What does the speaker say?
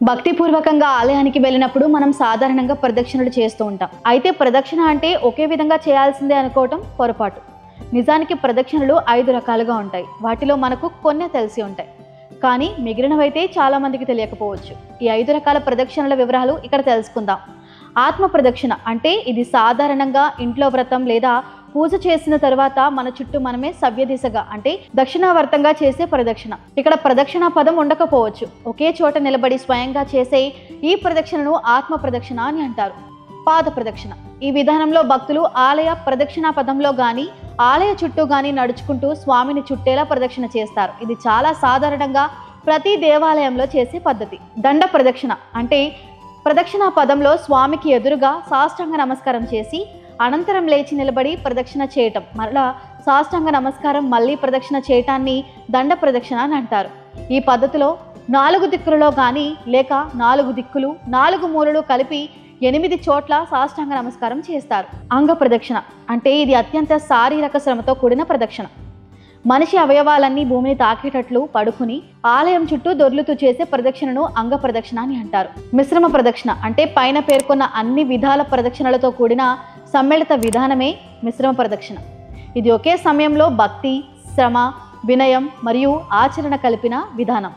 భక్తిపూర్వకంగా ఆలయానికి వెళ్ళినప్పుడు మనం సాధారణంగా ప్రదక్షిణలు చేస్తూ ఉంటాం. అయితే ప్రదక్షిణ అంటే ఒకే విధంగా చేయాల్సిందే అనుకోవటం పొరపాటు. నిజానికి ప్రదక్షిణలు 5 రకాలుగా ఉంటాయి. వాటిలో మనకు కొన్ని తెలిసి ఉంటాయి, కానీ మిగిలినవైతే చాలా మందికి తెలియకపోవచ్చు. ఈ 5 రకాల ప్రదక్షిణల వివరాలు ఇక్కడ తెలుసుకుందాం. ఆత్మ ప్రదక్షిణ అంటే ఇది సాధారణంగా ఇంట్లో వ్రతం లేదా పూజ చేసిన తర్వాత మన చుట్టూ మనమే సవ్య దిశగా అంటే దక్షిణావర్తంగా చేసే ప్రదక్షిణ. ఇక్కడ ప్రదక్షిణ పదం ఉండకపోవచ్చు. ఒకే చోట నిలబడి స్వయంగా చేసే ఈ ప్రదక్షిణను ఆత్మ ప్రదక్షిణ అని అంటారు. పాద ప్రదక్షిణ ఈ విధానంలో భక్తులు ఆలయ ప్రదక్షిణ పదంలో గాని ఆలయ చుట్టూ గాని నడుచుకుంటూ స్వామిని చుట్టేలా ప్రదక్షిణ చేస్తారు. ఇది చాలా సాధారణంగా ప్రతి దేవాలయంలో చేసే పద్ధతి. దండ ప్రదక్షిణ అంటే ప్రదక్షిణ పదంలో స్వామికి ఎదురుగా సాష్టాంగ నమస్కారం చేసి అనంతరం లేచి నిలబడి ప్రదక్షిణ చేయటం, మరలా సాష్టాంగ నమస్కారం మళ్ళీ ప్రదక్షిణ చేయటాన్ని దండ ప్రదక్షిణ అని అంటారు. ఈ పద్ధతిలో 4 దిక్కులలో కానీ లేక 4 దిక్కులు 4 మూలలు కలిపి 8 చోట్ల సాష్టాంగ నమస్కారం చేస్తారు. అంగ ప్రదక్షిణ అంటే ఇది అత్యంత శారీరక శ్రమతో కూడిన ప్రదక్షిణ. మనిషి అవయవాలన్నీ భూమిని తాకేటట్లు పడుకుని ఆలయం చుట్టూ దొర్లుతూ చేసే ప్రదక్షిణను అంగ ప్రదక్షిణ అని అంటారు. మిశ్రమ ప్రదక్షిణ అంటే పైన పేర్కొన్న అన్ని విధాల ప్రదక్షిణలతో కూడిన సమ్మిళిత విధానమే మిశ్రమ ప్రదక్షిణ. ఇది ఒకే సమయంలో భక్తి, శ్రమ, వినయం మరియు ఆచరణ కలిపిన విధానం.